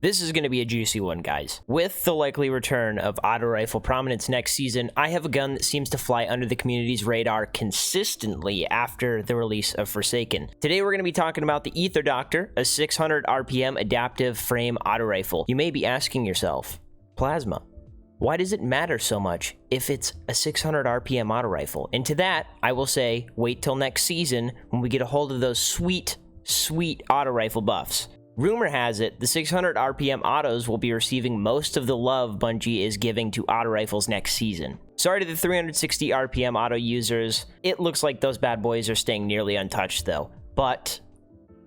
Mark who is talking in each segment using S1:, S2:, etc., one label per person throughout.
S1: This is going to be a juicy one, guys. With the likely return of auto rifle prominence next season, I have a gun that seems to fly under the community's radar consistently after the release of Forsaken. Today we're going to be talking about the Ether Doctor, a 600 RPM adaptive frame auto rifle. You may be asking yourself, Plasma, why does it matter so much if it's a 600 RPM auto rifle? And to that, I will say, wait till next season when we get a hold of those sweet auto rifle buffs. Rumor has it, the 600 RPM autos will be receiving most of the love Bungie is giving to auto rifles next season. Sorry to the 360 RPM auto users, it looks like those bad boys are staying nearly untouched though. But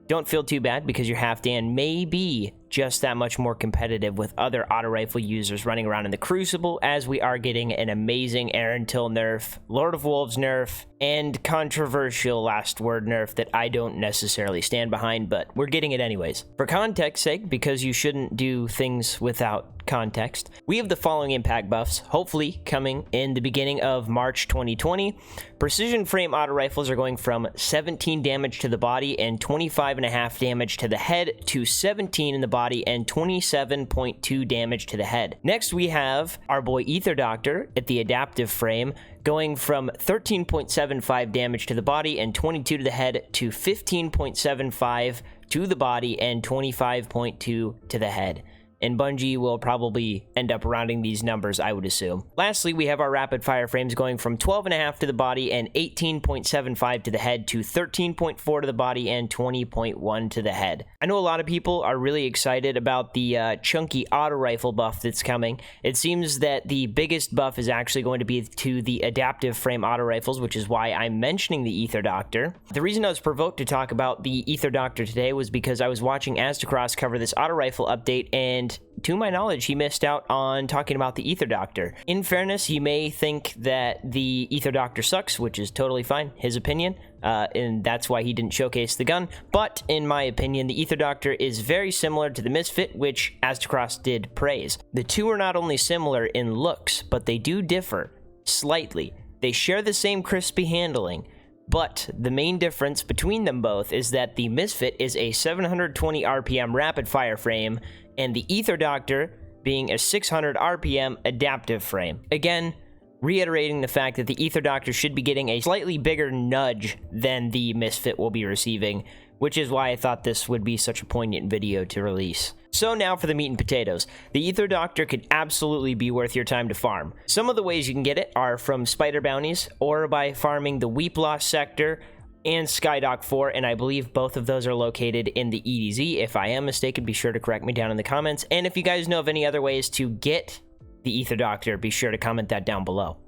S1: don't feel too bad because your Halfdan may be just that much more competitive with other auto rifle users running around in the Crucible, as we are getting an amazing Aaron Till nerf, Lord of Wolves nerf, and controversial last word nerf that I don't necessarily stand behind, but we're getting it anyways. For context's sake, because you shouldn't do things without context, we have the following impact buffs, hopefully coming in the beginning of March 2020. Precision frame auto rifles are going from 17 damage to the body and 25.5 damage to the head to 17 in the body and 27.2 damage to the head. Next, we have our boy Ether Doctor at the adaptive frame, going from 13.75 damage to the body and 22 to the head to 15.75 to the body and 25.2 to the head. And Bungie will probably end up rounding these numbers, I would assume. Lastly, we have our rapid fire frames going from 12.5 to the body and 18.75 to the head to 13.4 to the body and 20.1 to the head. I know a lot of people are really excited about the chunky auto rifle buff that's coming. It seems that the biggest buff is actually going to be to the adaptive frame auto rifles, which is why I'm mentioning the Ether Doctor. The reason I was provoked to talk about the Ether Doctor today was because I was watching Aztecross cover this auto rifle update, and to my knowledge, he missed out on talking about the Ether Doctor. In fairness, you may think that the Ether Doctor sucks, which is totally fine, his opinion, and that's why he didn't showcase the gun. But in my opinion, the Ether Doctor is very similar to the Misfit, which Aztecross did praise. The two are not only similar in looks, but they do differ slightly. They share the same crispy handling, but the main difference between them both is that the Misfit is a 720 RPM rapid fire frame, and the Ether Doctor being a 600 RPM adaptive frame. Again, reiterating the fact that the Ether Doctor should be getting a slightly bigger nudge than the Misfit will be receiving, which is why I thought this would be such a poignant video to release. So now for the meat and potatoes. The Ether Doctor could absolutely be worth your time to farm. Some of the ways you can get it are from spider bounties or by farming the Weep Loss sector and Skydock 4, and I believe both of those are located in the EDZ. If I am mistaken, be sure to correct me down in the comments. And if you guys know of any other ways to get the Ether Doctor, be sure to comment that down below.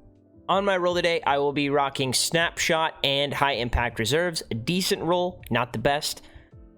S1: On my roll today, I will be rocking Snapshot and High Impact Reserves. A decent roll, not the best.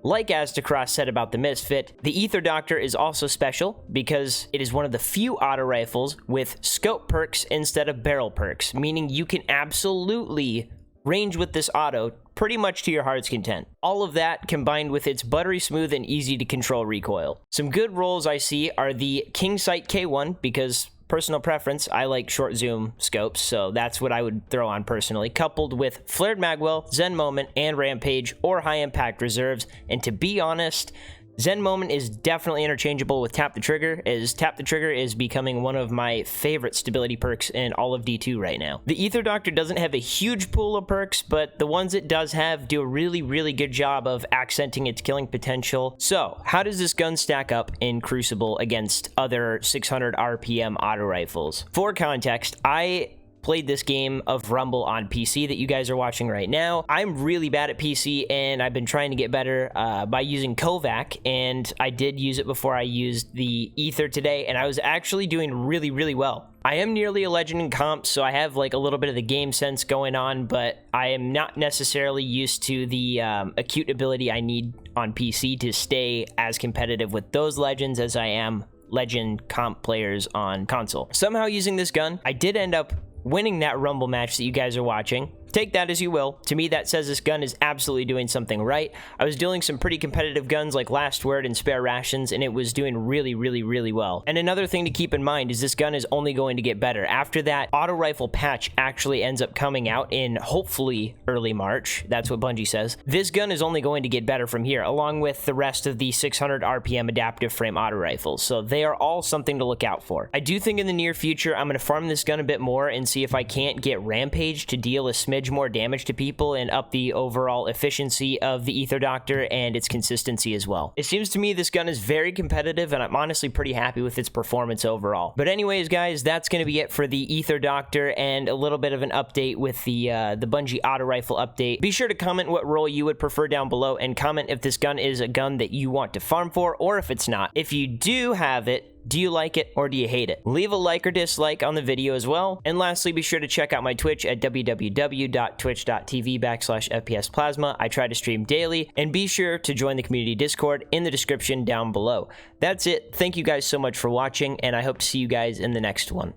S1: Like Aztecross said about the Misfit, the Ether Doctor is also special because it is one of the few auto rifles with scope perks instead of barrel perks, meaning you can absolutely range with this auto pretty much to your heart's content. All of that combined with its buttery smooth and easy to control recoil. Some good rolls I see are the King Sight K1, because personal preference, I like short zoom scopes, so that's what I would throw on personally, coupled with Flared Magwell, Zen Moment, and Rampage, or High Impact Reserves. And to be honest, Zen Moment is definitely interchangeable with Tap the Trigger, as Tap the Trigger is becoming one of my favorite stability perks in all of D2 right now. The Ether Doctor doesn't have a huge pool of perks, but the ones it does have do a really good job of accenting its killing potential. So, how does this gun stack up in Crucible against other 600 RPM auto rifles? For context, I played this game of Rumble on PC that you guys are watching right now. I'm really bad at PC, and I've been trying to get better by using Kovac, and I did use it before I used the Ether today, and I was actually doing really well. I am nearly a legend in comp, so I have like a little bit of the game sense going on, but I am not necessarily used to the acute ability I need on PC to stay as competitive with those legends as I am legend comp players on console. Somehow using this gun, I did end up winning that Rumble match that you guys are watching, take that as you will. To me, that says this gun is absolutely doing something right. I was dealing some pretty competitive guns like Last Word and Spare Rations, and it was doing really well. And another thing to keep in mind is this gun is only going to get better. After that auto rifle patch actually ends up coming out in hopefully early March. That's what Bungie says. This gun is only going to get better from here, along with the rest of the 600 RPM adaptive frame auto rifles. So they are all something to look out for. I do think in the near future, I'm going to farm this gun a bit more and see if I can't get Rampage to deal a smidge more damage to people and up the overall efficiency of the Ether Doctor and its consistency as well. It seems to me this gun is very competitive, and I'm honestly pretty happy with its performance overall. But anyways, guys, that's going to be it for the Ether Doctor and a little bit of an update with the Bungie auto rifle update. Be sure to comment what role you would prefer down below, and comment if this gun is a gun that you want to farm for, or if it's not. If you do have it, do you like it or do you hate it? Leave a like or dislike on the video as well. And lastly, be sure to check out my Twitch at www.twitch.tv/Fpsplasma. I try to stream daily, and be sure to join the community Discord in the description down below. That's it. Thank you guys so much for watching, and I hope to see you guys in the next one.